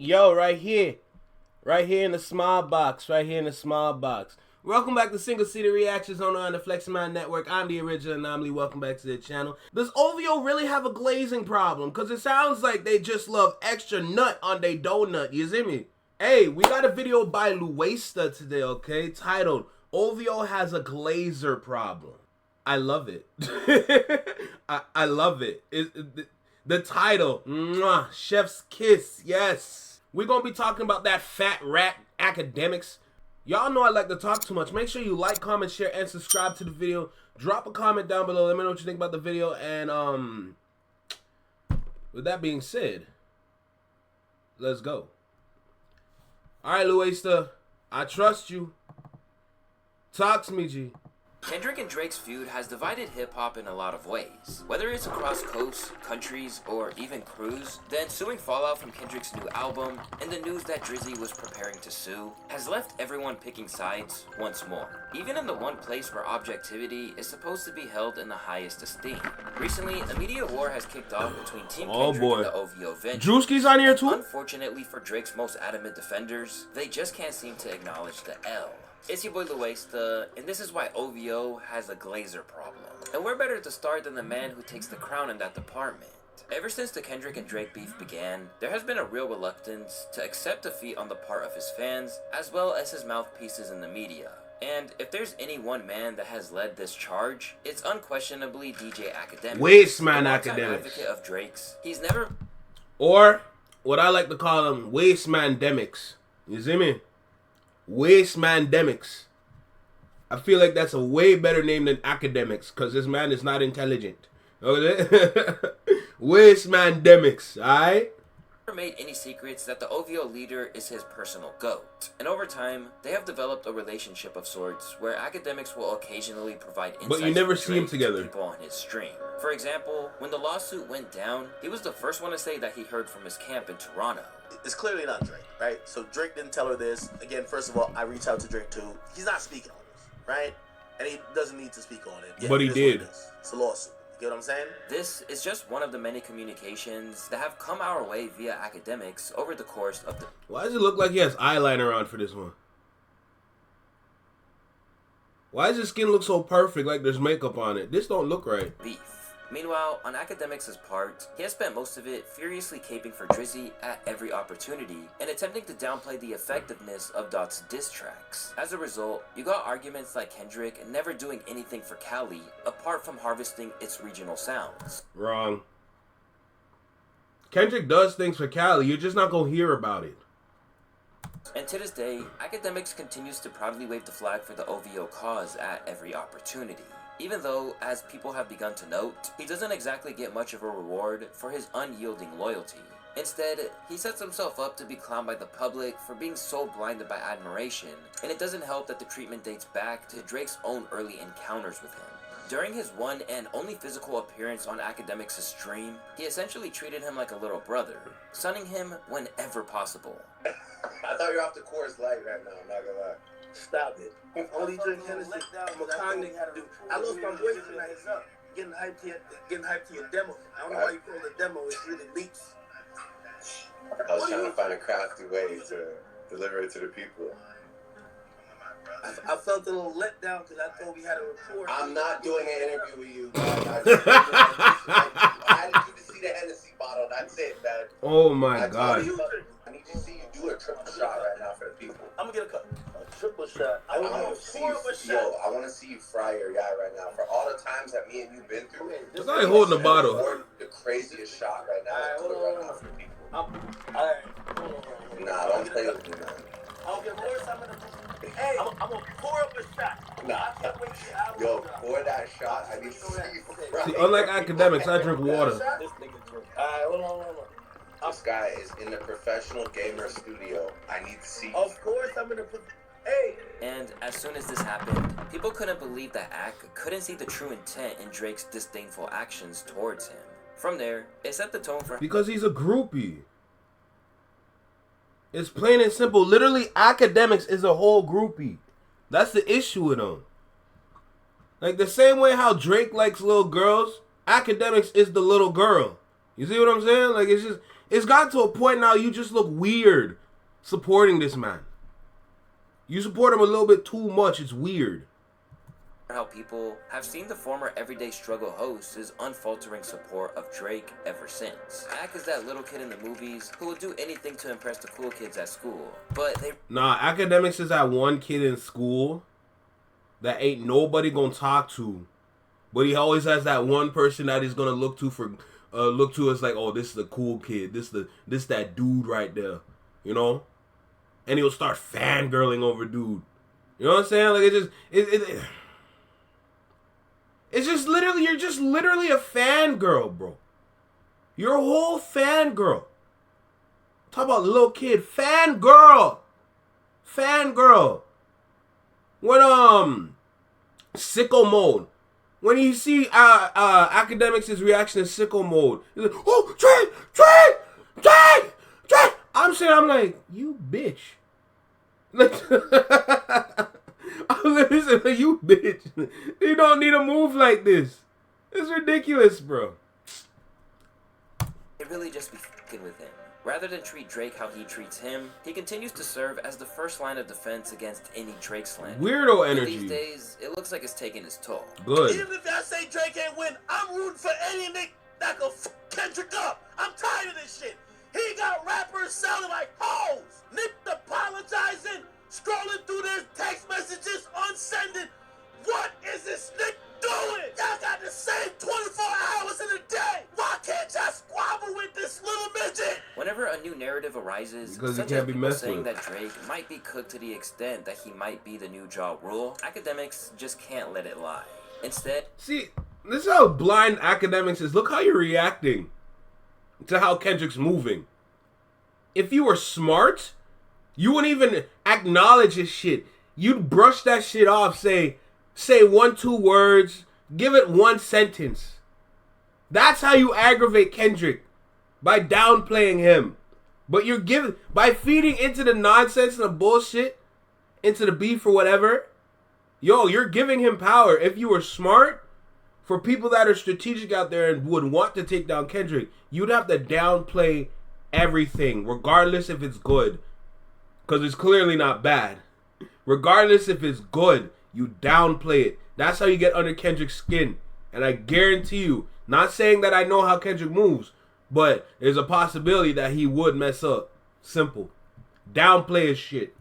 Yo, right here. Right here in the small box. Right here in the small box. Welcome back to Single Seated Reactions on the Flexing Mind Network. I'm the original anomaly. Welcome back to the channel. Does OVO really have a glazing problem? Because it sounds like they just love extra nut on their donut. You see me? Hey, we got a video by Luesta today, okay? Titled, OVO Has a Glazer Problem. I love it. I love it. The title, mwah, chef's kiss, yes. We're going to be talking about that fat rat Akademiks. Y'all know I like to talk too much. Make sure you like, comment, share, and subscribe to the video. Drop a comment down below. Let me know what you think about the video. And, with that being said, let's go. All right, Luesta, I trust you. Talk to me, G. Kendrick and Drake's feud has divided hip-hop in a lot of ways. Whether it's across coasts, countries, or even crews, the ensuing fallout from Kendrick's new album and the news that Drizzy was preparing to sue has left everyone picking sides once more. Even in the one place where objectivity is supposed to be held in the highest esteem. Recently, a media war has kicked off between Team Kendrick and the OVO venture. Drewski's on here too? Unfortunately for Drake's most adamant defenders, they just can't seem to acknowledge the L. It's your boy Luesta, and this is why OVO has a Glazer problem. And we're better to start than the man who takes the crown in that department. Ever since the Kendrick and Drake beef began, there has been a real reluctance to accept defeat on the part of his fans, as well as his mouthpieces in the media. And if there's any one man that has led this charge, it's unquestionably Djakademiks. Wasteman Akademiks. Advocate of Drake's. He's never... Or, what I like to call them, Wastemandemics. You see me? Wastemandemics. I feel like that's a way better name than Akademiks, because this man is not intelligent. Okay? Wastemandemics, alright? Never made any secrets that the OVO leader is his personal GOAT. And over time, they have developed a relationship of sorts where Akademiks will occasionally provide insights but you never from see them Drake together. to people on his stream. For example, when the lawsuit went down, he was the first one to say that he heard from his camp in Toronto. It's clearly not Drake, right? So Drake didn't tell her this. Again, first of all, I reached out to Drake too. He's not speaking on this, right? And he doesn't need to speak on it. Yeah, but he did. It's a lawsuit. You get what I'm saying? This is just one of the many communications that have come our way via Akademiks over the course of the... Why does it look like he has eyeliner on for this one? Why does his skin look so perfect like there's makeup on it? This don't look right. Beef. Meanwhile, on Akademiks' part, he has spent most of it furiously caping for Drizzy at every opportunity and attempting to downplay the effectiveness of Dot's diss tracks. As a result, you got arguments like Kendrick never doing anything for Cali apart from harvesting its regional sounds. Wrong. Kendrick does things for Cali, you're just not gonna hear about it. And to this day, Akademiks continues to proudly wave the flag for the OVO cause at every opportunity. Even though, as people have begun to note, he doesn't exactly get much of a reward for his unyielding loyalty. Instead, he sets himself up to be clowned by the public for being so blinded by admiration, and it doesn't help that the treatment dates back to Drake's own early encounters with him. During his one and only physical appearance on Akademiks' stream, he essentially treated him like a little brother, sunning him whenever possible. I thought you were off the course light right now, I'm not gonna lie. Stop it. Only drink Hennessy. I'm a cognitive dude. I lost my voice tonight. Getting hyped to your demo. I don't know why you call it a demo. It's really beats. I was trying to find a crafty way to deliver it to the people. I felt a little let down because I thought we had a report. I'm not doing an interview with you. I had you to see the Hennessy bottle. That's it, man. Oh my God. I need to see you do a triple shot right now for the people. I'm gonna get a cup. A triple shot. I want to see you fry your guy right now. For all the times that me and you've been through, this guy holding the bottle. The craziest shot right now. Right now for the people. Nah, don't play with me, man. Hey, I'm gonna pour up a shot. Nah. Yo, pour that shot. I need to see you fry. See, unlike Akademiks, I drink water. This nigga drink. Alright, hold on. This guy is in the professional gamer studio. I need to see you. Of course, I'm gonna put. Hey! And as soon as this happened, people couldn't believe that Ak couldn't see the true intent in Drake's disdainful actions towards him. From there, it set the tone for... Because he's a groupie. It's plain and simple. Literally, Akademiks is a whole groupie. That's the issue with him. Like, the same way how Drake likes little girls, Akademiks is the little girl. You see what I'm saying? Like, it's just... It's gotten to a point now you just look weird supporting this man. You support him a little bit too much. It's weird. How people have seen the former everyday struggle host's unfaltering support of Drake ever since. Ak is that little kid in the movies who will do anything to impress the cool kids at school. But they... Nah, Akademiks is that one kid in school that ain't nobody gonna talk to. But he always has that one person that he's gonna look to as like, oh, this is the cool kid. This that dude right there. You know? And he'll start fangirling over dude. You know what I'm saying? Like it's just literally, you're just literally a fangirl, bro. You're a whole fangirl. Talk about little kid. Fangirl. Fangirl. When, sicko mode. When you see Akademiks' reaction to sicko mode, he's like, oh, Drake. I'm like, you bitch. Like, I'm listening to you, bitch. You don't need to move like this. It's ridiculous, bro. It really just be f***ing with him. Rather than treat Drake how he treats him, he continues to serve as the first line of defense against any Drake slander. Weirdo energy. These days, it looks like it's taking its toll. Good. Even if y'all say Drake ain't win, I'm rooting for any nigga that can f Kendrick up. I'm tired of this shit. He got rappers sounding like hoes. Niggas apologizing, scrolling through their text messages, unsending. What is this nigga doing? Y'all got the same 24 hours in a day. Why can't y'all squabble with this little midget? Whenever a new narrative arises, Because such it can't as be people messed saying with. that Drake might be cooked to the extent that he might be the new Ja Rule, Akademiks just can't let it lie. Instead, See, this is how blind Akademiks is. Look how you're reacting to how Kendrick's moving. If you were smart, you wouldn't even acknowledge his shit. You'd brush that shit off, say 1-2 words, give it one sentence. That's how you aggravate Kendrick, by downplaying him. But you're giving, by feeding into the nonsense and the bullshit, into the beef or whatever, you're giving him power. If you were smart, for people that are strategic out there and would want to take down Kendrick, you'd have to downplay everything, regardless if it's good. Because it's clearly not bad. Regardless if it's good, you downplay it. That's how you get under Kendrick's skin. And I guarantee you, not saying that I know how Kendrick moves, but there's a possibility that he would mess up. Simple. Downplay his shit.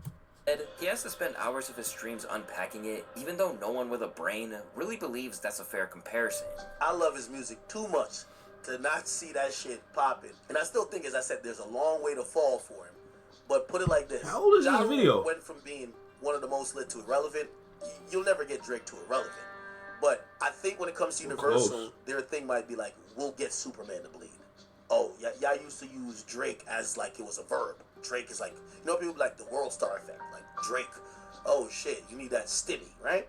he has to spend hours of his streams unpacking it, even though no one with a brain really believes that's a fair comparison. I love his music too much to not see that shit popping. And I still think, as I said, there's a long way to fall for him. But put it like this. How old is this video? Went from being one of the most lit to irrelevant. You'll never get Drake to irrelevant. But I think when it comes to Universal, their thing might be like, we'll get Superman to bleed. Oh, y'all used to use Drake as like it was a verb. Drake is like, you know, people be like the World Star effect. Like, Drake, oh shit, you need that stimmy, right?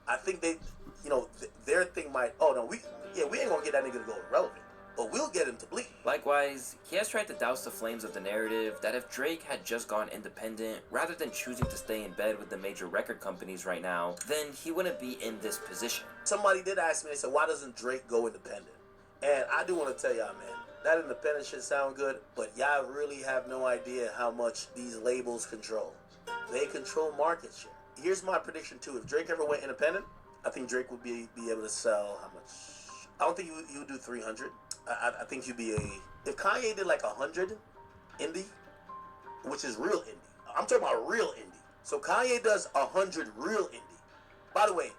I think they, you know, their thing might, oh no, we ain't gonna get that nigga to go irrelevant. But we'll get him to bleed. Likewise, he has tried to douse the flames of the narrative that if Drake had just gone independent, rather than choosing to stay in bed with the major record companies right now, then he wouldn't be in this position. Somebody did ask me, they said, why doesn't Drake go independent? And I do want to tell y'all, man, that independent shit sound good, but y'all really have no idea how much these labels control. They control market share. Here's my prediction too. If Drake ever went independent, I think Drake would be able to sell how much? I don't think he would do 300. I think he'd be if Kanye did like 100 indie, which is real indie. I'm talking about real indie. So Kanye does 100 real indie. By the way,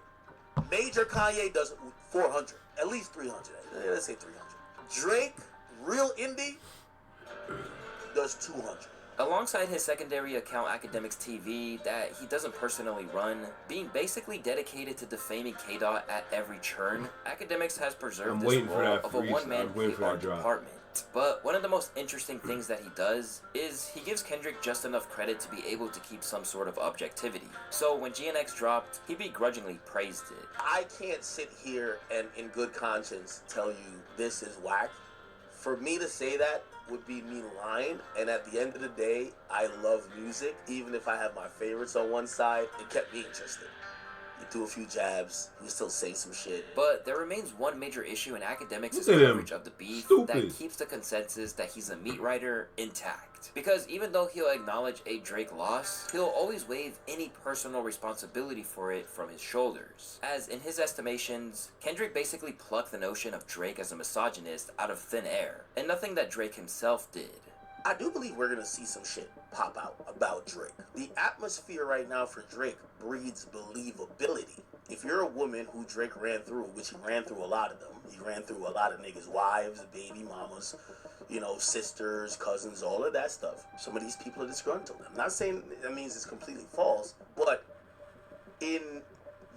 major Kanye does 400, at least 300. Let's say 300. Drake, real indie, does 200. Alongside his secondary account Akademiks TV that he doesn't personally run, being basically dedicated to defaming K-Dot at every churn, Akademiks has preserved this role of a one-man PR department. But one of the most interesting things that he does is he gives Kendrick just enough credit to be able to keep some sort of objectivity. So when GNX dropped, he begrudgingly praised it. I can't sit here and in good conscience tell you this is whack. For me to say that would be me lying, and at the end of the day, I love music. Even if I have my favorites on one side, it kept me interested. he threw a few jabs. He was still saying some shit. But there remains one major issue in Akademiks' Look at him. coverage of the beef Stupid. that keeps the consensus that he's a meat writer intact. Because even though he'll acknowledge a Drake loss, he'll always waive any personal responsibility for it from his shoulders. As in his estimations, Kendrick basically plucked the notion of Drake as a misogynist out of thin air, and nothing that Drake himself did. I do believe we're gonna see some shit pop out about Drake. The atmosphere right now for Drake breeds believability. If you're a woman who Drake ran through, which he ran through a lot of them, he ran through a lot of niggas' wives, baby mamas, you know, sisters, cousins, all of that stuff. Some of these people are disgruntled. I'm not saying that means it's completely false, but in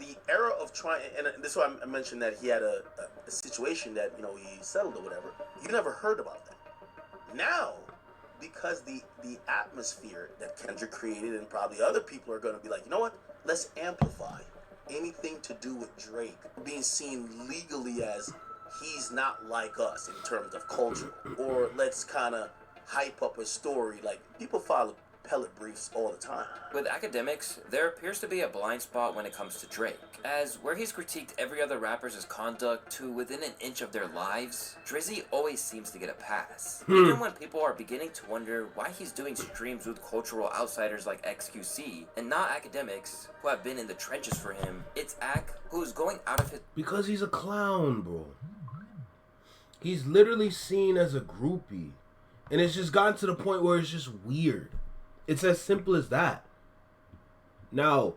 the era of trying, and this is why I mentioned that he had a situation that, you know, he settled or whatever, you never heard about that. Now, because the atmosphere that Kendrick created and probably other people are going to be like, you know what, let's amplify anything to do with Drake being seen legally as he's not like us in terms of culture, or let's kind of hype up a story. Like, people follow pellet briefs all the time. With Akademiks, there appears to be a blind spot when it comes to Drake, as where he's critiqued every other rapper's conduct to within an inch of their lives, Drizzy always seems to get a pass. Even when people are beginning to wonder why he's doing streams with cultural outsiders like XQC, and not Akademiks, who have been in the trenches for him, it's Ak who's going out of his... Because he's a clown, bro. He's literally seen as a groupie. And it's just gotten to the point where it's just weird. It's as simple as that. Now,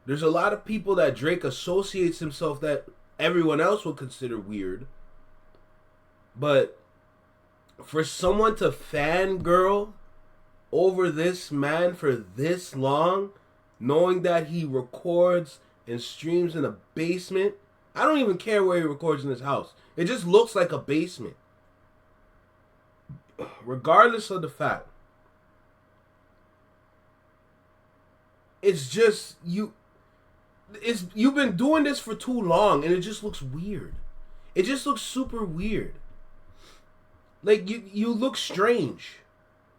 there's a lot of people that Drake associates himself that everyone else would consider weird. But for someone to fangirl over this man for this long, knowing that he records and streams in a basement, I don't even care where he records in his house. It just looks like a basement. Regardless of the fact, it's just you've been doing this for too long, and it just looks weird. It just looks super weird. Like, you look strange.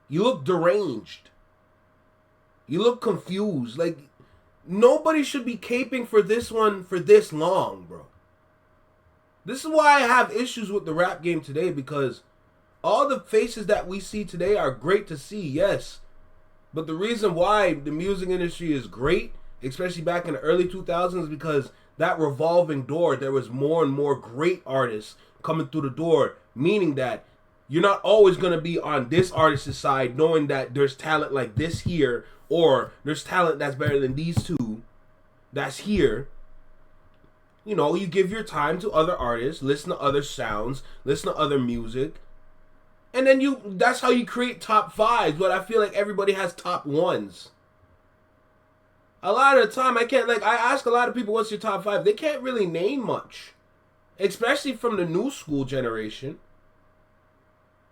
You look deranged. You look confused. Like, nobody should be caping for this one for this long, bro. This is why I have issues with the rap game today, because all the faces that we see today are great to see, yes. But the reason why the music industry is great, especially back in the early 2000s, is because that revolving door, there was more and more great artists coming through the door, meaning that you're not always going to be on this artist's side knowing that there's talent like this here, or there's talent that's better than these two that's here. You know, you give your time to other artists, listen to other sounds, listen to other music. And then that's how you create top fives, but I feel like everybody has top ones. A lot of the time, I ask a lot of people, what's your top five? They can't really name much. Especially from the new school generation.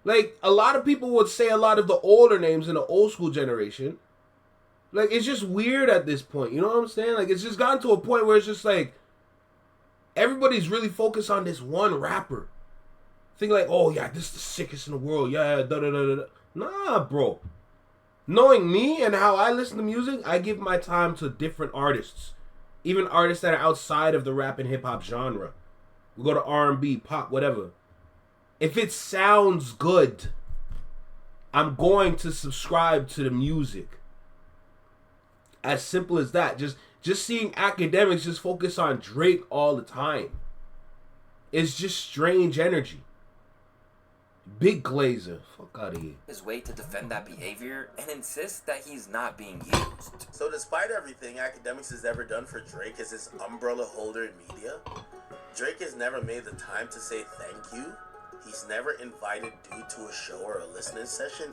Like, a lot of people would say a lot of the older names in the old school generation. Like, it's just weird at this point, you know what I'm saying? Like, it's just gotten to a point where it's just like, everybody's really focused on this one rapper. Think like, oh yeah, this is the sickest in the world. Yeah, da-da-da-da-da. Nah, bro. Knowing me and how I listen to music, I give my time to different artists. Even artists that are outside of the rap and hip-hop genre. We go to R&B, pop, whatever. If it sounds good, I'm going to subscribe to the music. As simple as that. Just seeing Akademiks just focus on Drake all the time. It's just strange energy. Big Glazer. Fuck out of here. His way to defend that behavior and insist that he's not being used. So despite everything Akademiks has ever done for Drake as his umbrella holder in media, Drake has never made the time to say thank you. He's never invited dude to a show or a listening session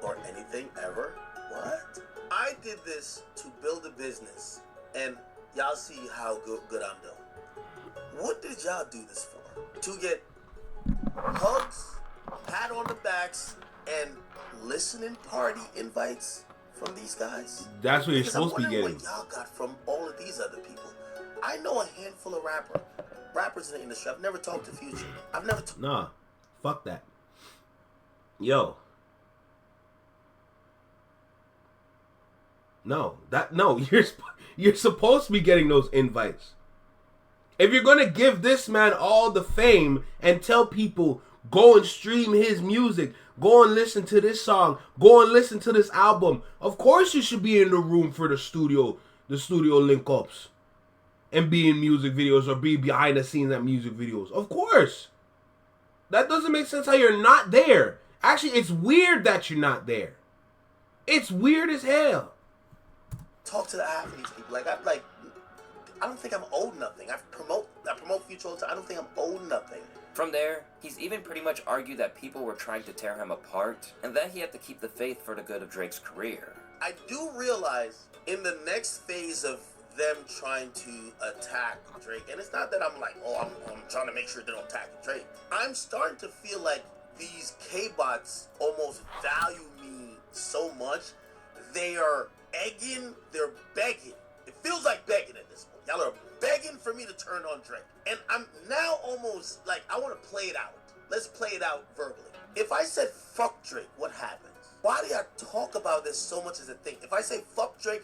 or anything ever. What? I did this to build a business, and y'all see how good I'm doing. What did y'all do this for? To get hugs, pat on the backs, and listening party invites from these guys? That's what you're supposed to be getting. What y'all got from all of these other people? I know a handful of rappers in the industry. I've never talked to Future. Nah, fuck that. You're supposed to be getting those invites. If you're gonna give this man all the fame and tell people go and stream his music, go and listen to this song, go and listen to this album, of course you should be in the room for the studio link ups and be in music videos or be behind the scenes at music videos. Of course. That doesn't make sense how you're not there. Actually, it's weird that you're not there. It's weird as hell. Talk to the athletes, people. I don't think I'm owed nothing. I promote Future all the time. I don't think I'm owed nothing. From there, he's even pretty much argued that people were trying to tear him apart, and that he had to keep the faith for the good of Drake's career. I do realize in the next phase of them trying to attack Drake, and it's not that I'm like, I'm trying to make sure they don't attack Drake. I'm starting to feel like these K-bots almost value me so much. They are they're begging. It feels like begging at this point. Y'all are begging for me to turn on Drake. And I'm now almost like, I want to play it out. Let's play it out verbally. If I said fuck Drake, what happens? Why do y'all talk about this so much as a thing? If I say fuck Drake,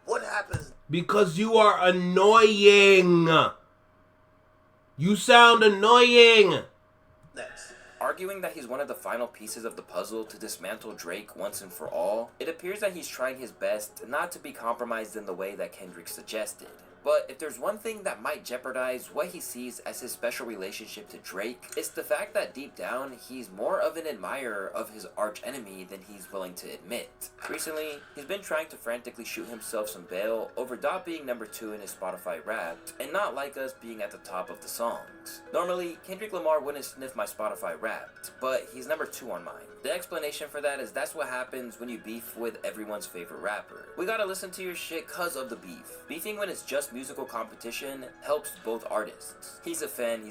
what happens? Because you are annoying. You sound annoying. Next. Arguing that he's one of the final pieces of the puzzle to dismantle Drake once and for all, it appears that he's trying his best not to be compromised in the way that Kendrick suggested. But if there's one thing that might jeopardize what he sees as his special relationship to Drake, it's the fact that deep down, he's more of an admirer of his arch-enemy than he's willing to admit. Recently, he's been trying to frantically shoot himself some bail over Dot being number 2 in his Spotify Wrapped, and Not Like Us being at the top of the songs. Normally, Kendrick Lamar wouldn't sniff my Spotify Wrapped, but he's number 2 on mine. The explanation for that is that's what happens when you beef with everyone's favorite rapper. We gotta listen to your shit cause of the beef. Beefing when it's just musical competition helps both artists. He's a fan.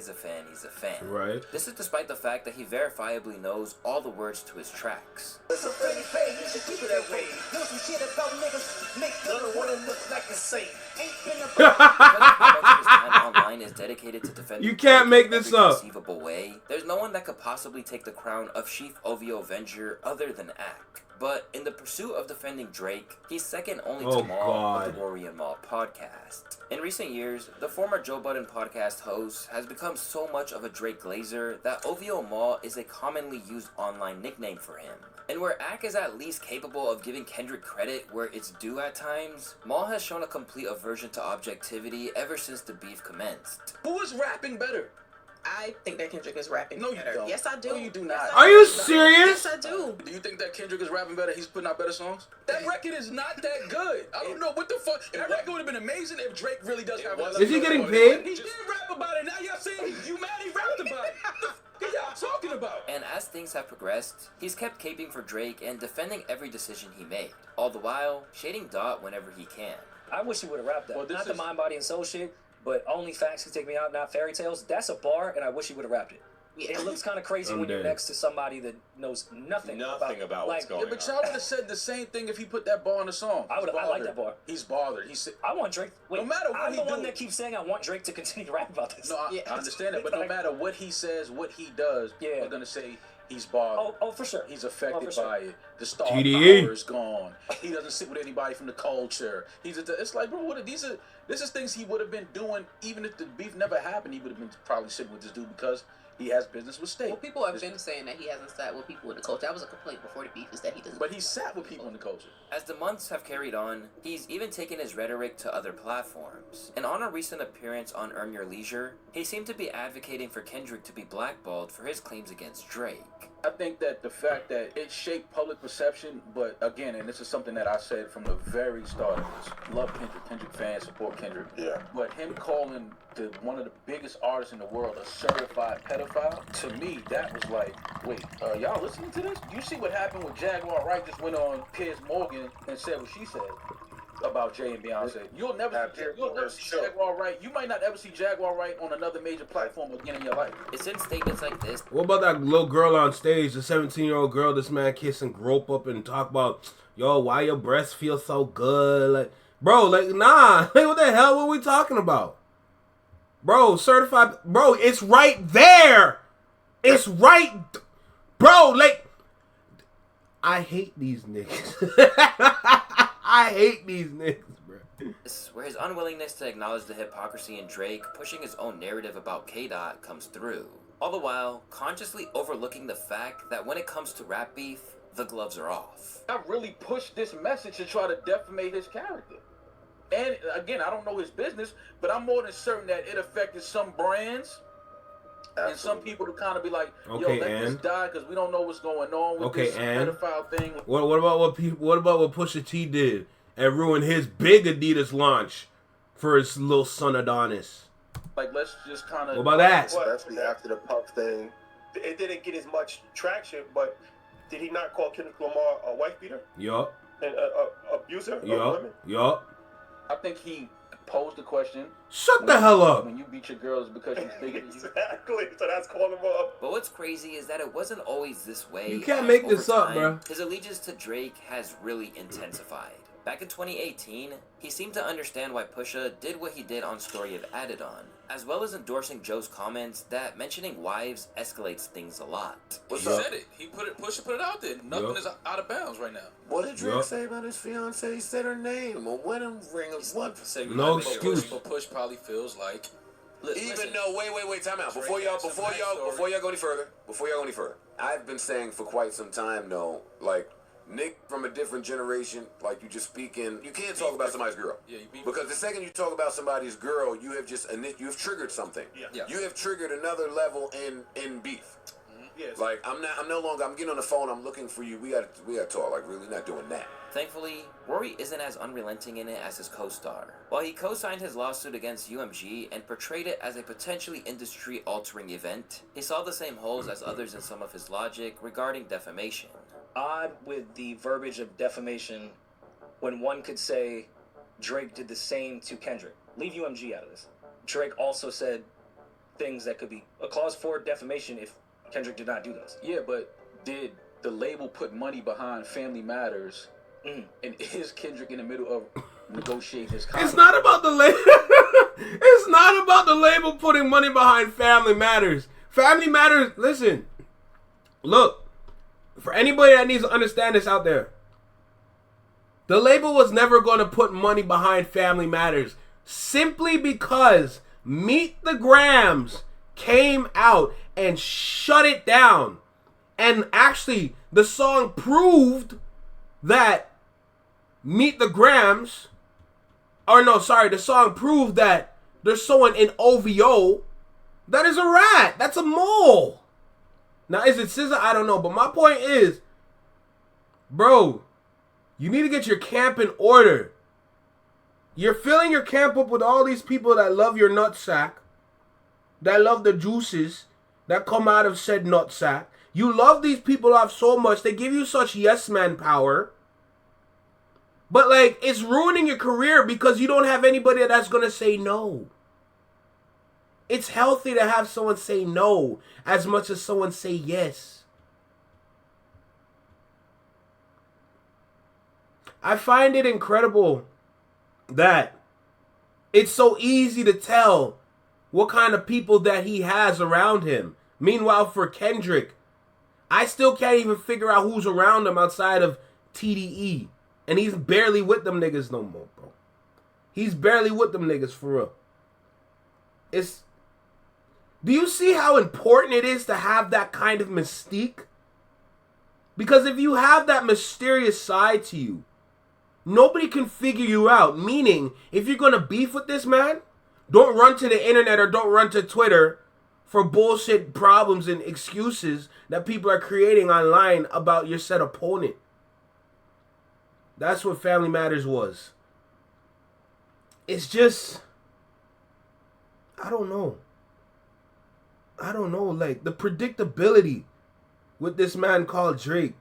Right. This is despite the fact that he verifiably knows all the words to his tracks. It's a pretty fade, you should keep it that way. Know some shit about niggas, make the other one look like the same. Ain't been Because how much of his time online is dedicated to defending You can't make this every up. conceivable way, there's no one that could possibly take the crown of Chief OVO Avenger other than Ak. But in the pursuit of defending Drake, he's second only to Maul of the Rory and Maul podcast. In recent years, the former Joe Budden podcast host has become so much of a Drake Glazer that OVO Maul is a commonly used online nickname for him. And where Ak is at least capable of giving Kendrick credit where it's due at times, Maul has shown a complete aversion to objectivity ever since the beef commenced. Who is rapping better? I think that Kendrick is rapping No, you better. don't. Yes, I do. No, you do not. Are you serious? Yes, I do. Do you think that Kendrick is rapping better? He's putting out better songs? That record is not that good. I don't know what the fuck. That record would have been amazing if Drake really does have one. Is he getting paid? He did rap about it. Now y'all saying you mad he rapped about it. What y'all talking about? And as things have progressed, he's kept caping for Drake and defending every decision he made, all the while shading Dot whenever he can. I wish he would have rapped that. Well, Not the mind, body, and soul shit, but only facts can take me out, not fairy tales. That's a bar, and I wish he would have rapped it. Yeah. It looks kind of crazy I'm when you're dead. next to somebody that knows nothing about what's going Yeah, but y'all would have said the same thing if he put that bar on the song. I like that bar. He's bothered. I want Drake. Wait, No matter what I'm he the one do- that keeps saying I want Drake to continue to rap about this. No, I understand that, but no matter what he says, what he does, people are gonna say he's bothered. Oh, for sure. He's affected for sure. by it. The star TDE. power is gone. He doesn't sit with anybody from the culture. It's like, bro, this is things he would have been doing even if the beef never happened. He would have been probably sitting with this dude because he has business with state. Well, people have been saying that he hasn't sat with people in the culture. That was a complaint before the beef, is that he doesn't. But he sat with people in the culture. As the months have carried on, he's even taken his rhetoric to other platforms. And on a recent appearance on Earn Your Leisure, he seemed to be advocating for Kendrick to be blackballed for his claims against Drake. I think that the fact that it shaped public perception, but again, and this is something that I said from the very start of this, love Kendrick fans, support Kendrick. Yeah. But him calling one of the biggest artists in the world a certified pedophile, to me, that was like, wait, y'all listening to this? Do you see what happened when Jaguar Wright just went on Piers Morgan and said what she said about Jay and Beyonce? You'll never see Jaguar Wright. You might not ever see Jaguar Wright on another major platform again in your life. It's in statements like this. What about that little girl on stage, the 17-year-old girl this man kiss and grope up and talk about, yo, why your breasts feel so good? Like, bro, like, nah. Like, what the hell were we talking about? Bro, certified, bro, it's right there. It's right, bro, like, I hate these niggas. I hate these niggas, bro. Where his unwillingness to acknowledge the hypocrisy in Drake pushing his own narrative about K-Dot comes through. All the while, consciously overlooking the fact that when it comes to rap beef, the gloves are off. I really pushed this message to try to defamate his character. And again, I don't know his business, but I'm more than certain that it affected some brands. Absolutely. And some people to kind of be like, yo, let this die because we don't know what's going on with this pedophile thing. What about what Pusha T did and ruined his big Adidas launch for his little son Adonis? Like, let's just kind of... What about that? Especially after the Puff thing. It didn't get as much traction, but did he not call Kendrick Lamar a wife beater? Yup. And abuser of women? Yup. I think he posed the question. Shut the hell up. When you beat your girls because she's bigger than you. Exactly. So that's calling him up. But what's crazy is that it wasn't always this way. You can't make this up, bro. His allegiance to Drake has really intensified. Back in 2018, he seemed to understand why Pusha did what he did on Story of Adidon, as well as endorsing Joe's comments that mentioning wives escalates things a lot. He said it. Pusha put it out there. Nothing is out of bounds right now. What did Drake say about his fiance? He said her name. A wedding ring of what? No excuse. But Push probably feels like. Even though, wait, time out. Before y'all go any further, I've been saying for quite some time though, like, Nick from a different generation, like you just speaking, you can't talk about somebody's girl. Yeah, because the second you talk about somebody's girl, you have triggered something. Yeah. You have triggered another level in beef. Yes. Like I'm getting on the phone, I'm looking for you. We gotta talk. Like really not doing that. Thankfully, Rory isn't as unrelenting in it as his co-star. While he co-signed his lawsuit against UMG and portrayed it as a potentially industry-altering event, he saw the same holes as others in some of his logic regarding defamation. Odd with the verbiage of defamation when one could say Drake did the same to Kendrick. Leave UMG out of this. Drake also said things that could be a clause for defamation if Kendrick did not do those. Yeah, but did the label put money behind Family Matters? And is Kendrick in the middle of negotiating his contract? It's not about the label. It's not about the label putting money behind Family Matters. Family Matters, listen. Look, for anybody that needs to understand this out there, the label was never going to put money behind Family Matters simply because Meet the Grams came out and shut it down. And actually, the song proved that the song proved that there's someone in OVO that is a rat. That's a mole. Now, is it SZA? I don't know. But my point is, bro, you need to get your camp in order. You're filling your camp up with all these people that love your nutsack, that love the juices that come out of said nutsack. You love these people off so much. They give you such yes man power. But, like, it's ruining your career because you don't have anybody that's going to say no. It's healthy to have someone say no as much as someone say yes. I find it incredible that it's so easy to tell what kind of people that he has around him. Meanwhile, for Kendrick, I still can't even figure out who's around him outside of TDE. And he's barely with them niggas no more, bro. He's barely with them niggas for real. Do you see how important it is to have that kind of mystique? Because if you have that mysterious side to you, nobody can figure you out. Meaning, if you're going to beef with this man, don't run to the internet or don't run to Twitter for bullshit problems and excuses that people are creating online about your said opponent. That's what Family Matters was. It's just, I don't know. Like, the predictability with this man called Drake,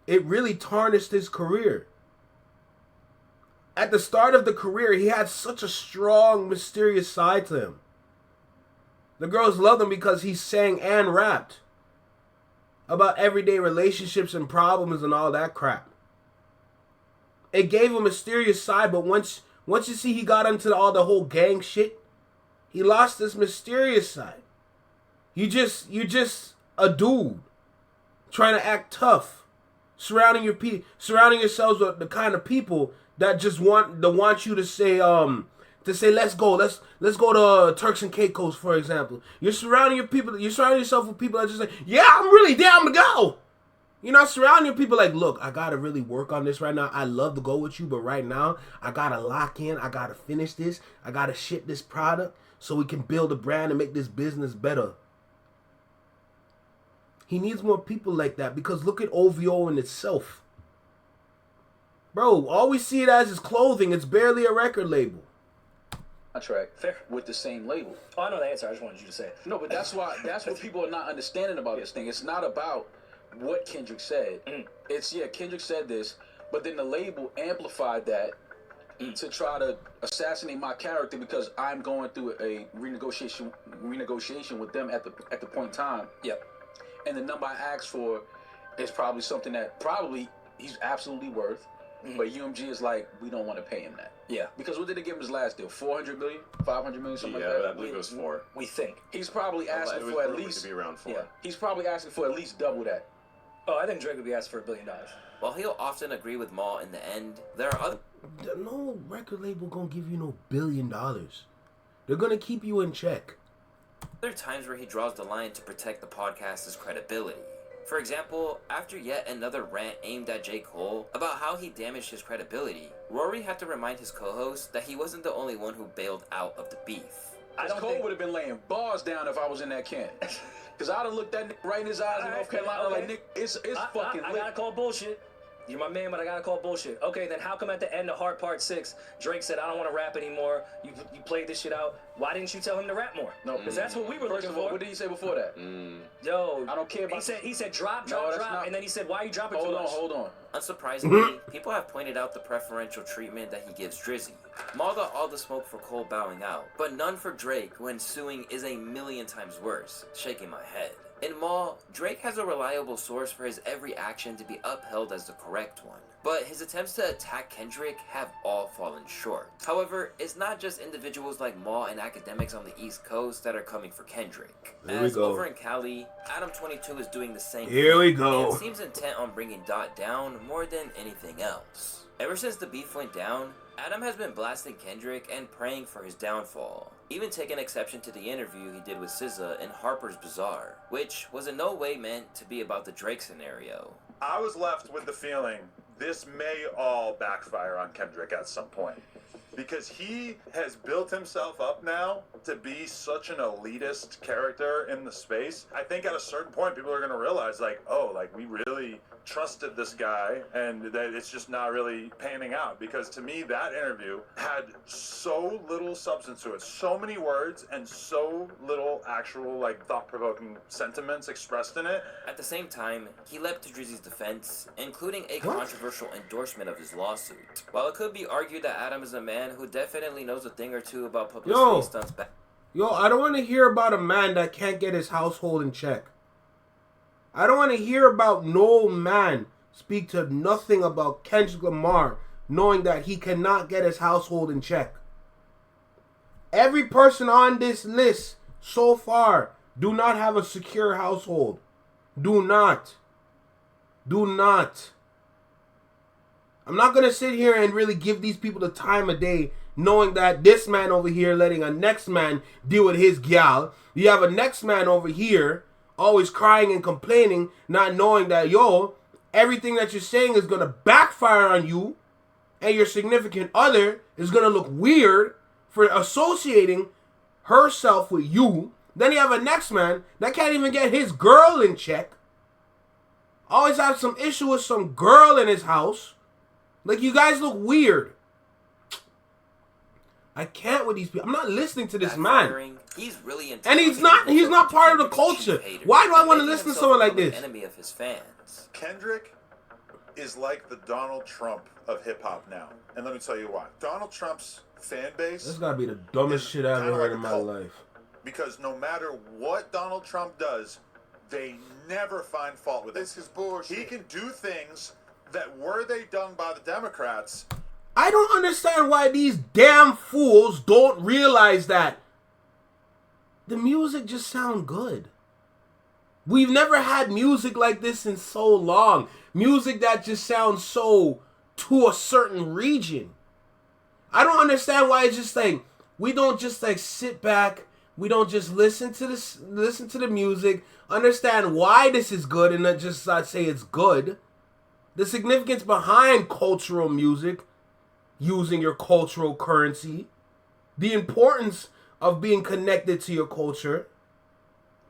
it really tarnished his career. At the start of the career, he had such a strong, mysterious side to him. The girls loved him because he sang and rapped about everyday relationships and problems and all that crap. It gave him a mysterious side, but once you see he got into all the whole gang shit, he lost this mysterious side. You just a dude trying to act tough Surrounding yourselves with the kind of people that just want you to say let's go to Turks and Caicos, for example. You're surrounding yourself with people that just say, yeah, I'm really down to go. You're not surrounding people like, look, I gotta really work on this right now. I love to go with you, but right now I gotta lock in. I gotta finish this. I gotta ship this product so we can build a brand and make this business better. He needs more people like that, because look at OVO in itself. Bro, all we see it as is clothing. It's barely a record label. Contract with the same label. Oh, I know the answer. I just wanted you to say it. No, but that's what people are not understanding about this thing. It's not about what Kendrick said. It's, Kendrick said this, but then the label amplified that to try to assassinate my character because I'm going through a renegotiation with them at the point in time. Yep. And the number I asked for is probably something that probably he's absolutely worth. But UMG is like, we don't want to pay him that. Yeah. Because what did they give him his last deal? 400 million? 500 million? Something like that? Yeah, I believe it was 4. We think. He's probably asking for at least... to be around 4. Yeah. He's probably asking for at least double that. Oh, I think Drake would be asking for $1 billion. While he'll often agree with Maul in the end, there are other... No record label gonna give you no $1 billion. They're gonna keep you in check. There are times where he draws the line to protect the podcast's credibility. For example, after yet another rant aimed at J. Cole about how he damaged his credibility, Rory had to remind his co-host that he wasn't the only one who bailed out of the beef. Cole would have been laying bars down if I was in that camp. Because I'd have looked that nigga right in his eyes in North Carolina like, Nick, it's fucking I lit. gotta call bullshit. You're my man, but I gotta call bullshit. Okay, then how come at the end of Heart Part 6, Drake said, I don't want to rap anymore. You played this shit out. Why didn't you tell him to rap more? No, because that's what we were looking for. What did he say before that? Yo, I don't care about... He said drop, not... and then he said, why are you dropping too much? Hold on. Unsurprisingly, people have pointed out the preferential treatment that he gives Drizzy. Maul got all the smoke for Cole bowing out, but none for Drake when suing is a million times worse, shaking my head. In Maul, Drake has a reliable source for his every action to be upheld as the correct one, but his attempts to attack Kendrick have all fallen short. However, it's not just individuals like Maul and Akademiks on the East Coast that are coming for Kendrick. As over in Cali, Adam22 is doing the same Here we go. and seems intent on bringing Dot down more than anything else. Ever since the beef went down, Adam has been blasting Kendrick and praying for his downfall, even taking exception to the interview he did with SZA in Harper's Bazaar, which was in no way meant to be about the Drake scenario. I was left with the feeling this may all backfire on Kendrick at some point, because he has built himself up now to be such an elitist character in the space. I think at a certain point people are going to realize, like, oh, like, we really trusted this guy and that it's just not really panning out, because to me that interview had so little substance to it, so many words and so little actual like thought-provoking sentiments expressed in it. At the same time, he leapt to Drizzy's defense, including a controversial endorsement of his lawsuit. While it could be argued that Adam is a man who definitely knows a thing or two about publicity stunts back. Yo, I don't want to hear about a man that can't get his household in check. I don't want to hear about no man speak to nothing about Kendrick Lamar knowing that he cannot get his household in check. Every person on this list so far do not have a secure household. Do not. Do not. I'm not going to sit here and really give these people the time of day knowing that this man over here letting a next man deal with his gal. You have a next man over here always crying and complaining, not knowing that, yo, everything that you're saying is going to backfire on you and your significant other is going to look weird for associating herself with you. Then you have a next man that can't even get his girl in check. Always have some issue with some girl in his house. Like, you guys look weird. I can't with these people. I'm not listening to this man. He's really and he's not part of the culture. Why do I want to listen to someone like this? Enemy of his fans. Kendrick is like the Donald Trump of hip hop now. And let me tell you why. Donald Trump's fan base. This gotta be the dumbest shit I've ever heard in my life. Because no matter what Donald Trump does, they never find fault with it. This is bullshit. He can do things that were they done by the Democrats. I don't understand why these damn fools don't realize that the music just sound good. We've never had music like this in so long. Music that just sounds so to a certain region. I don't understand why it's just like we don't just like sit back. We don't just listen to the music, understand why this is good, and not just say it's good. The significance behind cultural music, using your cultural currency, the importance of being connected to your culture.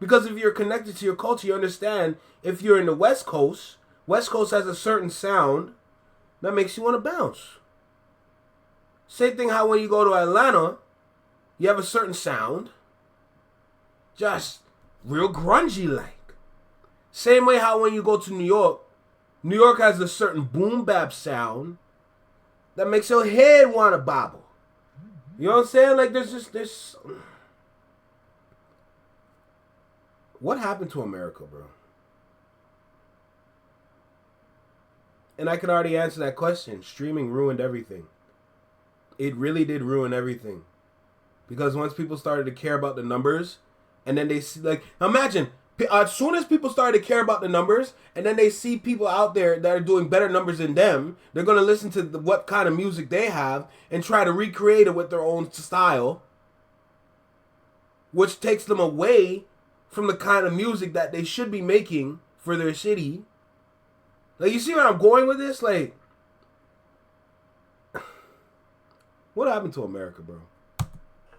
Because if you're connected to your culture, you understand if you're in the West Coast has a certain sound that makes you want to bounce. Same thing how when you go to Atlanta, you have a certain sound, just real grungy like. Same way how when you go to New York has a certain boom bap sound that makes your head want to bobble. You know what I'm saying? Like there's what happened to America, bro? And I can already answer that question. Streaming ruined everything. It really did ruin everything. Because once people started to care about the numbers, and then they see, like, imagine, as soon as people started to care about the numbers, and then they see people out there that are doing better numbers than them, they're going to listen to what kind of music they have and try to recreate it with their own style, which takes them away from the kind of music that they should be making for their city. Like, you see where I'm going with this? Like, what happened to America, bro?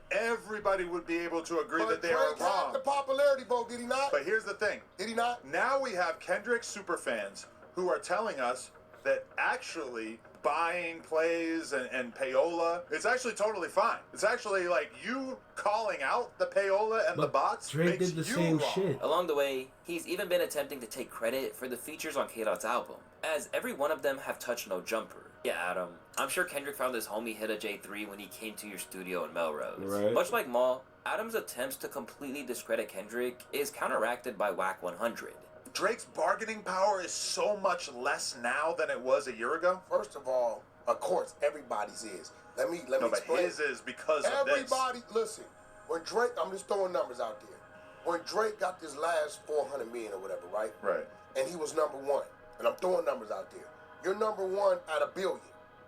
Everybody would be able to agree But that they are Drake had wrong. the popularity vote, did he not? But here's the thing. Did he not? Now we have Kendrick superfans who are telling us that actually buying plays and payola, it's actually totally fine. It's actually like you calling out the payola and the bots Drake makes did the you same wrong. shit. Along the way, he's even been attempting to take credit for the features on K-Dot's album, as every one of them have touched No Jumper. Yeah, Adam, I'm sure Kendrick found this homie hit a J3 when he came to your studio in Melrose. Right. Much like Maul, Adam's attempts to completely discredit Kendrick is counteracted by Whack 100. Drake's bargaining power is so much less now than it was a year ago. First of all, of course, everybody's is. Let me No, but explain. his is because of this. Everybody, listen. When Drake, I'm just throwing numbers out there. When Drake got this last 400 million or whatever, right? Right. And he was number one. And I'm throwing numbers out there. You're number one at $1 billion.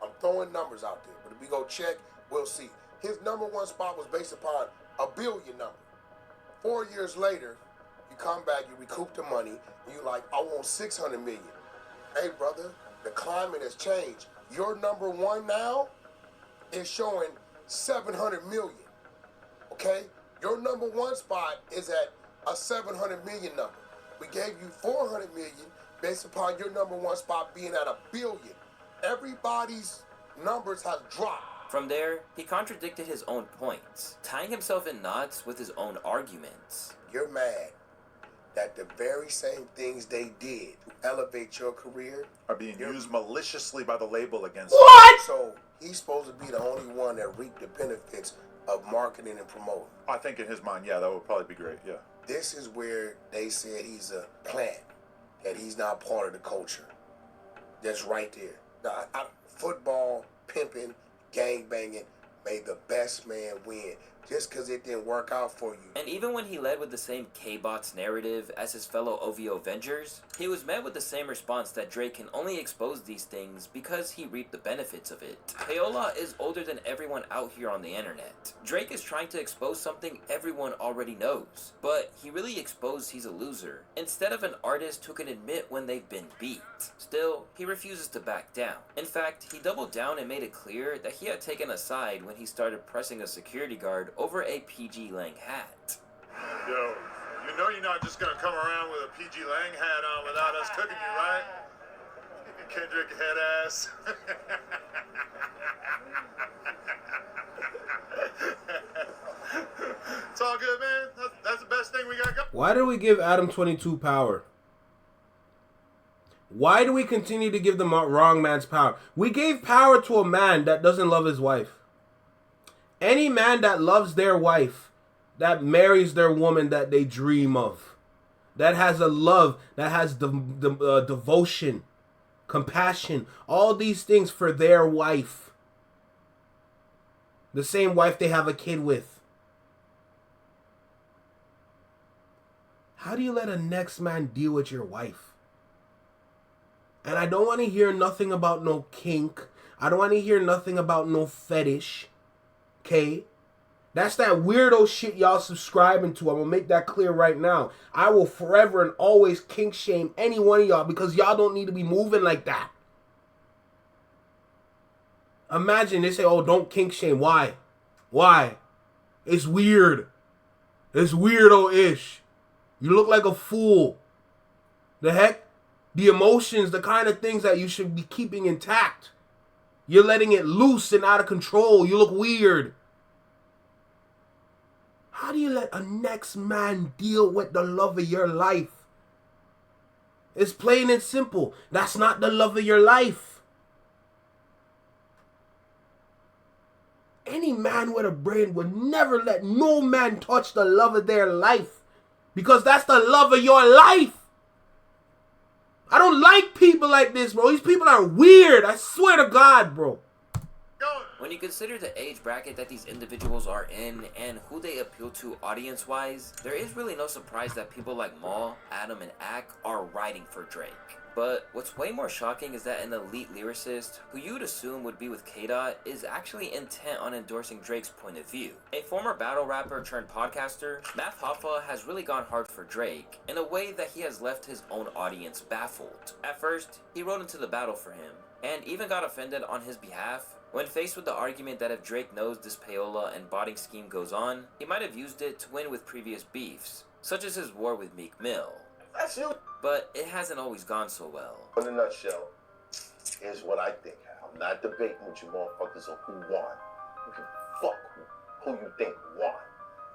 I'm throwing numbers out there. But if we go check, we'll see. His number one spot was based upon $1 billion number. 4 years later, you come back, you recoup the money, and you like, I want 600 million. Hey, brother, the climate has changed. Your number one now is showing 700 million. Okay? Your number one spot is at a 700 million number. We gave you 400 million based upon your number one spot being at $1 billion. Everybody's numbers have dropped. From there, he contradicted his own points, tying himself in knots with his own arguments. You're mad that the very same things they did to elevate your career Are being used maliciously by the label against What? So he's supposed to be the only one that reaped the benefits of marketing and promoting. I think in his mind, yeah, that would probably be great, yeah. This is where they said he's a plant, that he's not part of the culture. That's right there. Now, football, pimping, gang banging made the best man win. Just because it didn't work out for you. And even when he led with the same K-Bots narrative as his fellow OVO Avengers, he was met with the same response that Drake can only expose these things because he reaped the benefits of it. Payola is older than everyone out here on the internet. Drake is trying to expose something everyone already knows, but he really exposed he's a loser, instead of an artist who can admit when they've been beat. Still, he refuses to back down. In fact, he doubled down and made it clear that he had taken a side when he started pressing a security guard over a PG Lang hat. Yo, you know you're not just gonna come around with a PG Lang hat on without us cooking you, right? Kendrick head ass. It's all good, man. That's the best thing we got going. Why do we give Adam 22 power? Why do we continue to give the wrong man's power? We gave power to a man that doesn't love his wife. Any man that loves their wife, that marries their woman that they dream of, that has a love, that has devotion, compassion, all these things for their wife. The same wife they have a kid with. How do you let a next man deal with your wife? And I don't want to hear nothing about no kink. I don't want to hear nothing about no fetish. Okay? That's that weirdo shit y'all subscribing to. I'm going to make that clear right now. I will forever and always kink shame any one of y'all because y'all don't need to be moving like that. Imagine they say, oh, don't kink shame. Why? Why? It's weird. It's weirdo-ish. You look like a fool. The heck? The emotions, the kind of things that you should be keeping intact. You're letting it loose and out of control. You look weird. How do you let a next man deal with the love of your life? It's plain and simple. That's not the love of your life. Any man with a brain would never let no man touch the love of their life. Because that's the love of your life. I don't like people like this, bro. These people are weird. I swear to God, bro. When you consider the age bracket that these individuals are in and who they appeal to audience-wise, there is really no surprise that people like Maul, Adam, and Ak are writing for Drake. But what's way more shocking is that an elite lyricist, who you'd assume would be with K-Dot, is actually intent on endorsing Drake's point of view. A former battle rapper turned podcaster, Math Hoffa has really gone hard for Drake in a way that he has left his own audience baffled. At first, he rode into the battle for him, and even got offended on his behalf, when faced with the argument that if Drake knows this payola and botting scheme goes on, he might have used it to win with previous beefs, such as his war with Meek Mill. That's you. But it hasn't always gone so well. In a nutshell, here's what I think. I'm not debating with you motherfuckers on who won. You can fuck who you think won.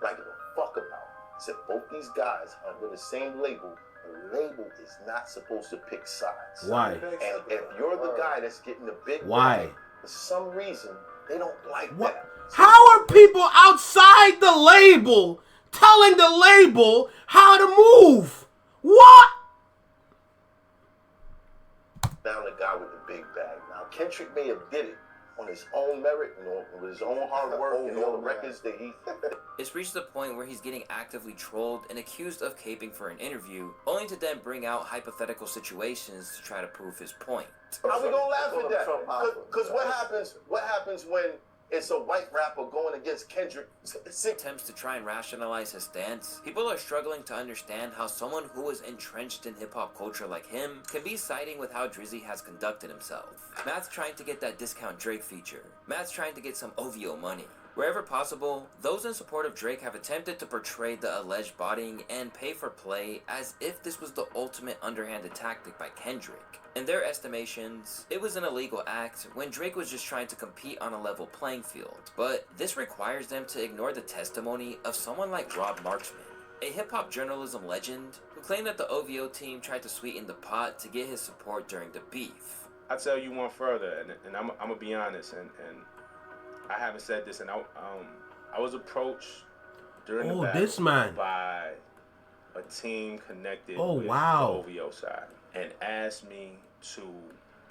But I give a fuck about. Said both these guys are under the same label. The label is not supposed to pick sides. Why? And if you're the guy that's getting the big Why? for some reason, they don't like What? that. How are people outside the label telling the label how to move? What? Now the guy with the big bag. Now Kendrick may have did it on his own merit, with his own hard work and all the records that he... It's reached the point where he's getting actively trolled and accused of caping for an interview, only to then bring out hypothetical situations to try to prove his point. How we gonna laugh at that? Because what happens when it's a white rapper going against Kendrick? Attempts to try and rationalize his stance, people are struggling to understand how someone who is entrenched in hip-hop culture like him can be siding with how Drizzy has conducted himself. Matt's trying to get that discount Drake feature. Matt's trying to get some OVO money. Wherever possible, those in support of Drake have attempted to portray the alleged botting and pay for play as if this was the ultimate underhanded tactic by Kendrick. In their estimations, it was an illegal act when Drake was just trying to compete on a level playing field. But this requires them to ignore the testimony of someone like Rob Marksman, a hip-hop journalism legend who claimed that the OVO team tried to sweeten the pot to get his support during the beef. I tell you one further, and I'm gonna be honest, and I haven't said this, and I was approached during the battle by a team connected with the OVO side and asked me to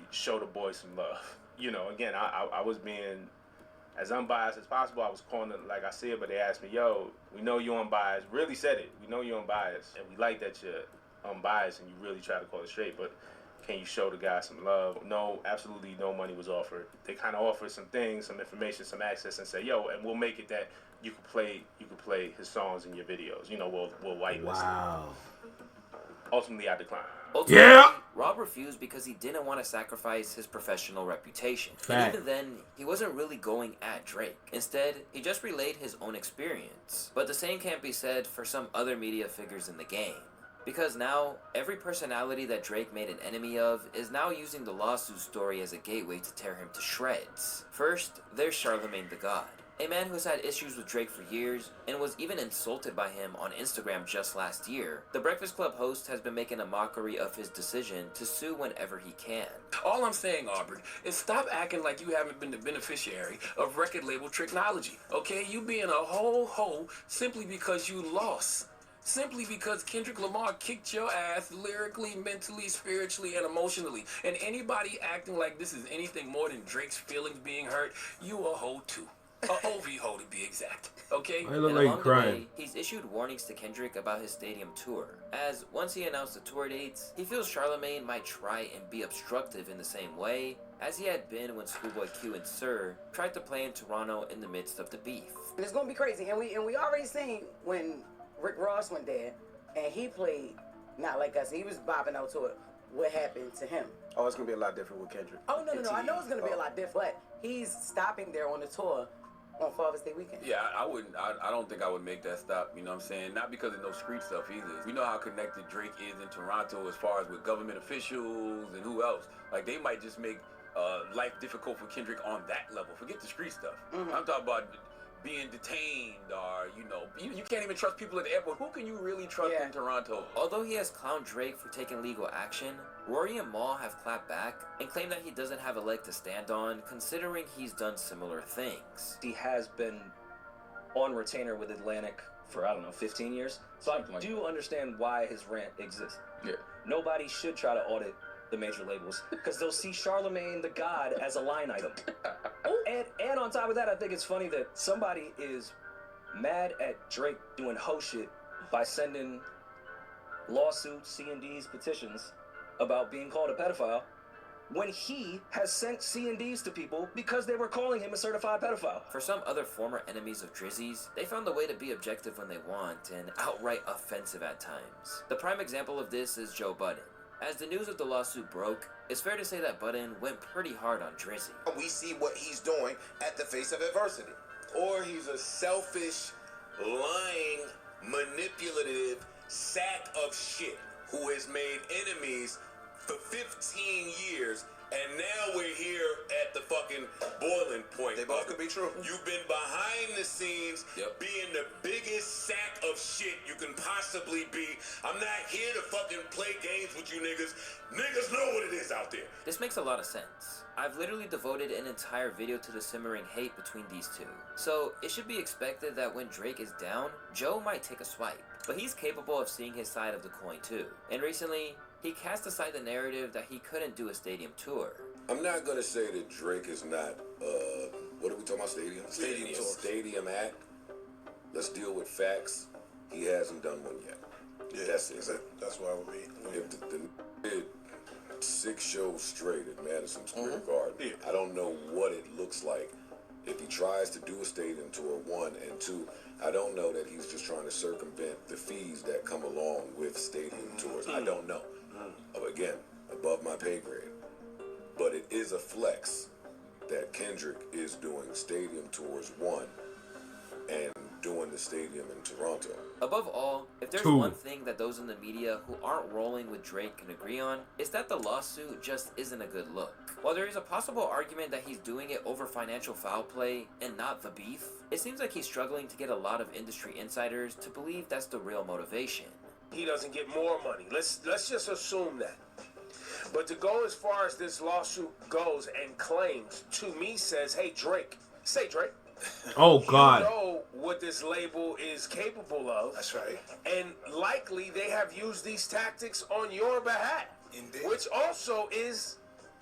show the boys some love. You know, again, I was being as unbiased as possible. I was calling it like I see it, but they asked me, yo, we know you're unbiased. Really said it. We know you're unbiased, and we like that you're unbiased and you really try to call it straight, but can you show the guy some love? No, absolutely no money was offered. They kind of offered some things, some information, some access, and say, yo, and we'll make it that you could play his songs in your videos. You know, we'll whitelist it. Ultimately, I declined. Rob refused because he didn't want to sacrifice his professional reputation. Fact. And even then, he wasn't really going at Drake. Instead, he just relayed his own experience. But the same can't be said for some other media figures in the game. Because now, every personality that Drake made an enemy of is now using the lawsuit story as a gateway to tear him to shreds. First, there's Charlemagne the God, a man who's had issues with Drake for years and was even insulted by him on Instagram just last year. The Breakfast Club host has been making a mockery of his decision to sue whenever he can. All I'm saying, Aubrey, is stop acting like you haven't been the beneficiary of record label technology, okay? You being a whole hoe simply because you lost. Simply because Kendrick Lamar kicked your ass lyrically, mentally, spiritually, and emotionally. And anybody acting like this is anything more than Drake's feelings being hurt, you a hoe too. OVO to be exact. Okay? I look And like along crying. the way, he's issued warnings to Kendrick about his stadium tour, as once he announced the tour dates, he feels Charlemagne might try and be obstructive in the same way as he had been when Schoolboy Q and Sir tried to play in Toronto in the midst of the beef. And it's gonna be crazy, and we already seen when Rick Ross went there, and he played not like us. He was bobbing out to it. What happened to him? Oh, it's gonna be a lot different with Kendrick. Oh no! I know it's gonna be a lot different, but he's stopping there on the tour on Father's Day weekend. Yeah, I wouldn't. I don't think I would make that stop. You know what I'm saying? Not because of no street stuff either. We know how connected Drake is in Toronto as far as with government officials and who else. Like they might just make life difficult for Kendrick on that level. Forget the street stuff. I'm talking about being detained or, you know, you can't even trust people at the airport. Who can you really trust in Toronto? Although he has clowned Drake for taking legal action, Rory and Maul have clapped back and claimed that he doesn't have a leg to stand on, considering he's done similar things. He has been on retainer with Atlantic for, 15 years. So I do understand why his rant exists. Yeah. Nobody should try to audit the major labels because they'll see Charlemagne the God as a line item. And on top of that, I think it's funny that somebody is mad at Drake doing hoe shit by sending lawsuits, C&Ds, petitions about being called a pedophile when he has sent C&Ds to people because they were calling him a certified pedophile. For some other former enemies of Drizzy's, they found a way to be objective when they want and outright offensive at times. The prime example of this is Joe Budden. As the news of the lawsuit broke, it's fair to say that Budden went pretty hard on Drizzy. We see what he's doing at the face of adversity. Or he's a selfish, lying, manipulative sack of shit who has made enemies for 15 years, and now we're here at the fucking boiling point. They both could be true. You've been behind the scenes, being the biggest sack of shit you can possibly be. I'm not here to fucking play games with you niggas. Niggas know what it is out there. This makes a lot of sense. I've literally devoted an entire video to the simmering hate between these two. So it should be expected that when Drake is down, Joe might take a swipe. But he's capable of seeing his side of the coin too. And recently, he cast aside the narrative that he couldn't do a stadium tour. I'm not gonna say that Drake is not, what are we talking about, stadium? Stadium act. Let's deal with facts. He hasn't done one yet. Yeah, that's it. That's why I would be. If the did 6 shows straight at Madison Square Garden, I don't know what it looks like. If he tries to do a stadium tour, 1, and 2, I don't know that he's just trying to circumvent the fees that come along with stadium tours. I don't know. Again, above my pay grade. But it is a flex that Kendrick is doing stadium tours, 1, and doing the stadium in Toronto. Above all, if there's one thing that those in the media who aren't rolling with Drake can agree on, it's that the lawsuit just isn't a good look. While there is a possible argument that he's doing it over financial foul play and not the beef, it seems like he's struggling to get a lot of industry insiders to believe that's the real motivation. He doesn't get more money. Let's just assume that. But to go as far as this lawsuit goes and claims, to me says, hey, Drake, say Drake. Oh, God. You know what this label is capable of. That's right. And likely they have used these tactics on your behalf. Indeed. Which also is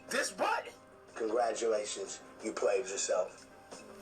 this button. Congratulations, you played yourself.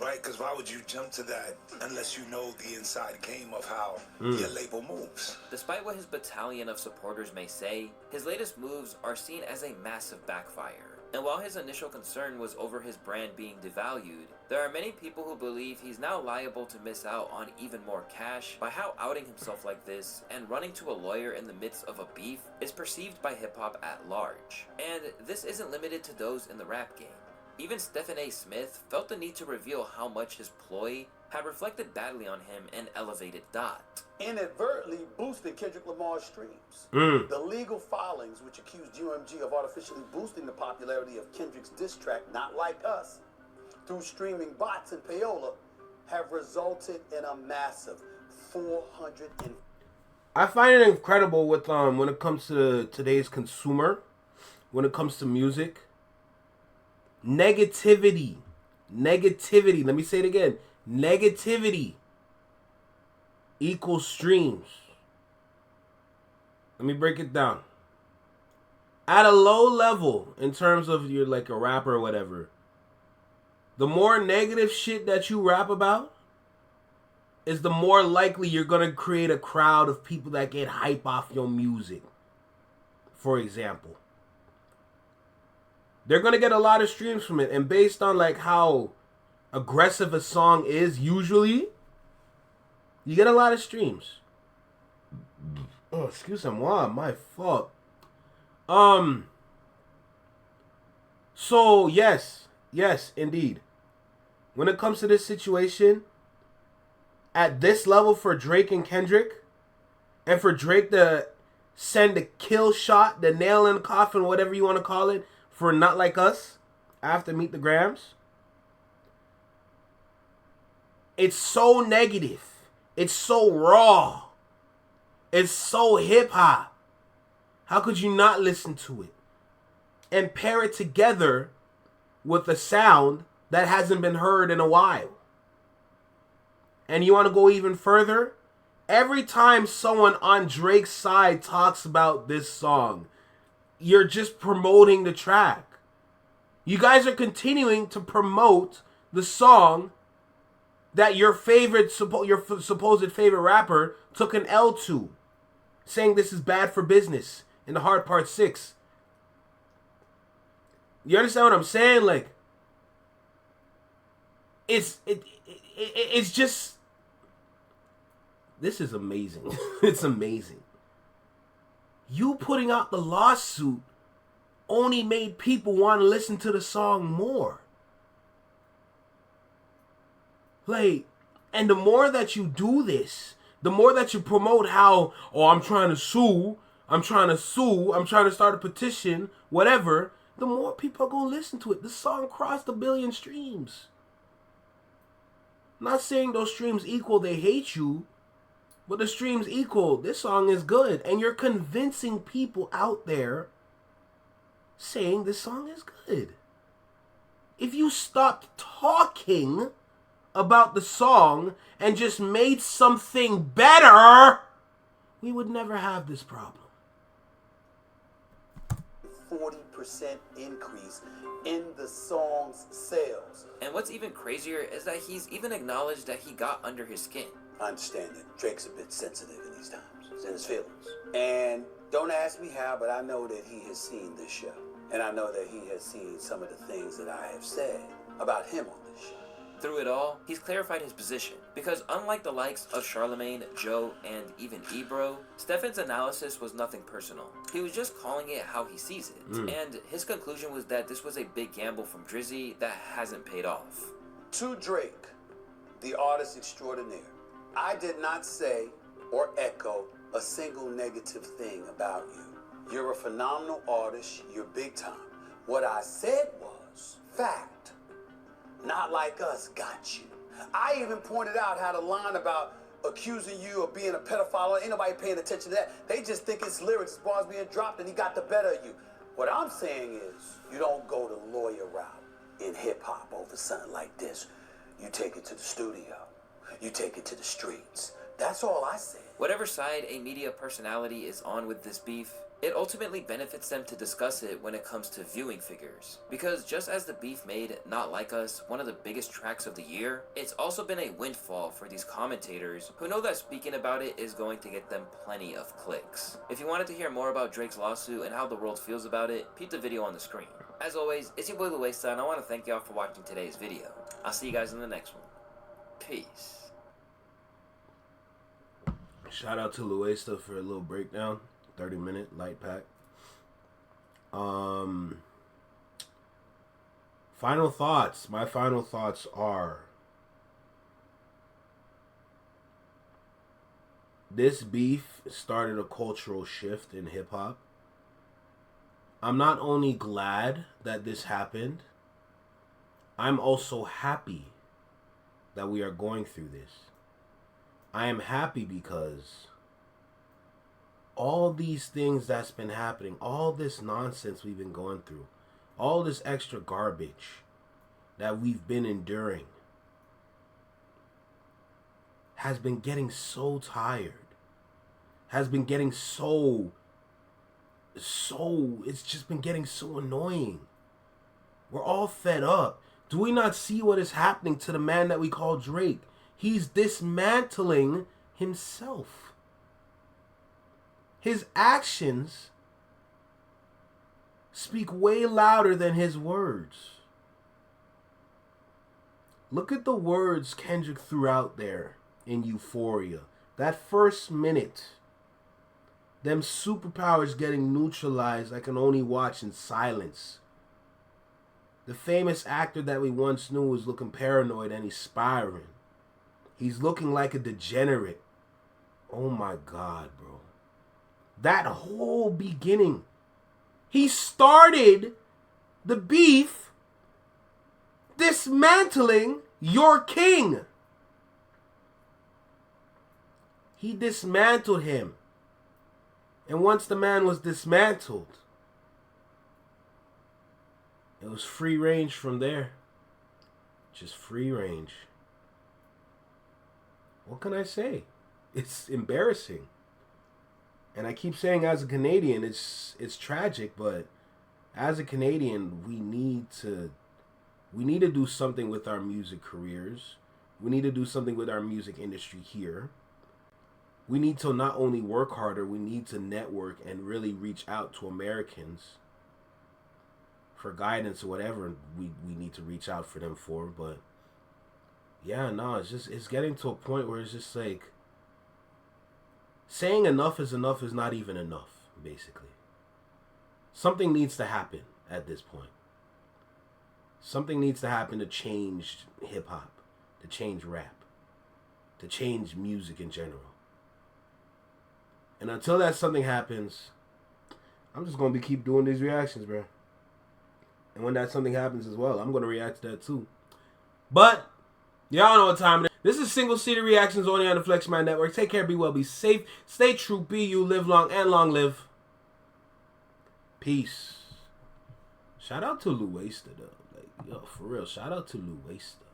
Right, because why would you jump to that unless you know the inside game of how your label moves? Despite what his battalion of supporters may say, his latest moves are seen as a massive backfire. And while his initial concern was over his brand being devalued, there are many people who believe he's now liable to miss out on even more cash by how outing himself like this and running to a lawyer in the midst of a beef is perceived by hip-hop at large. And this isn't limited to those in the rap game. Even Stephen A. Smith felt the need to reveal how much his ploy had reflected badly on him and elevated Dot. Inadvertently boosted Kendrick Lamar's streams. The legal filings, which accused UMG of artificially boosting the popularity of Kendrick's diss track, Not Like Us, through streaming bots and payola, have resulted in a massive 400. I find it incredible with when it comes to today's consumer, when it comes to music. Negativity. Let me say it again. Negativity equals streams. Let me break it down. At a low level, in terms of you're like a rapper or whatever, the more negative shit that you rap about is the more likely you're going to create a crowd of people that get hype off your music. For example, they're going to get a lot of streams from it. And based on like how aggressive a song is usually, you get a lot of streams. Oh, excuse me, my fault. So yes, indeed. When it comes to this situation, at this level for Drake and Kendrick, and for Drake to send the kill shot, the nail in the coffin, whatever you want to call it, for Not Like Us, after Meet the Grams, it's so negative. It's so raw. It's so hip-hop. How could you not listen to it? And pair it together with a sound that hasn't been heard in a while. And you want to go even further? Every time someone on Drake's side talks about this song, you're just promoting the track. You guys are continuing to promote the song that your supposed favorite rapper took an L to, saying this is bad for business in The Hard Part 6. You understand what I'm saying? Like, it's just, this is amazing. It's amazing. You putting out the lawsuit only made people want to listen to the song more. Like, and the more that you do this, the more that you promote how, oh, I'm trying to start a petition, whatever, the more people are going to listen to it. The song crossed 1 billion streams. Not saying those streams equal they hate you, but the streams equal this song is good. And you're convincing people out there saying this song is good. If you stopped talking about the song and just made something better, we would never have this problem. 40% increase in the song's sales. And what's even crazier is that he's even acknowledged that he got under his skin. I understand that Drake's a bit sensitive in these times. He's in his feelings. And don't ask me how, but I know that he has seen this show. And I know that he has seen some of the things that I have said about him on this show. Through it all, he's clarified his position, because unlike the likes of Charlemagne, Joe, and even Ebro, Stefan's analysis was nothing personal. He was just calling it how he sees it, and his conclusion was that this was a big gamble from Drizzy that hasn't paid off. To Drake, the artist extraordinaire, I did not say or echo a single negative thing about you. You're a phenomenal artist, you're big time. What I said was fact. Not Like Us got you. I even pointed out how the line about accusing you of being a pedophile, ain't nobody paying attention to that. They just think it's lyrics, bars being dropped, and he got the better of you. What I'm saying is, you don't go the lawyer route in hip-hop over something like this. You take it to the studio. You take it to the streets. That's all I said. Whatever side a media personality is on with this beef, it ultimately benefits them to discuss it when it comes to viewing figures. Because just as the beef made Not Like Us one of the biggest tracks of the year, it's also been a windfall for these commentators who know that speaking about it is going to get them plenty of clicks. If you wanted to hear more about Drake's lawsuit and how the world feels about it, peep the video on the screen. As always, it's your boy Luesta, and I want to thank y'all for watching today's video. I'll see you guys in the next one. Peace. Shout out to Luesta for a little breakdown. 30-minute light pack. Final thoughts. My final thoughts are, this beef started a cultural shift in hip-hop. I'm not only glad that this happened, I'm also happy that we are going through this. I am happy because all these things that's been happening, all this nonsense we've been going through, all this extra garbage that we've been enduring has been getting so tired, has been getting so, it's just been getting so annoying. We're all fed up. Do we not see what is happening to the man that we call Drake? He's dismantling himself. His actions speak way louder than his words. Look at the words Kendrick threw out there in Euphoria. That first minute, them superpowers getting neutralized I can only watch in silence. The famous actor that we once knew was looking paranoid and he's spiraling. He's looking like a degenerate. Oh my God, bro. That whole beginning. He started the beef dismantling your king. He dismantled him. And once the man was dismantled, it was free range from there. Just free range. What can I say? It's embarrassing. And I keep saying as a Canadian, it's tragic, but as a Canadian, we need to do something with our music careers. We need to do something with our music industry here. We need to not only work harder, we need to network and really reach out to Americans for guidance or whatever we need to reach out for them for. But yeah, no, it's getting to a point where it's just like saying enough is not even enough, basically. Something needs to happen at this point. Something needs to happen to change hip-hop, to change rap, to change music in general. And until that something happens, I'm just going to keep doing these reactions, bro. And when that something happens as well, I'm going to react to that too. But y'all know what time it is. This is Single Seated Reactions only on the Flex My Network. Take care, be well, be safe. Stay true, be you, live long, and long live. Peace. Shout out to Lou Waster, though. Like, yo, for real, shout out to Lou Waster.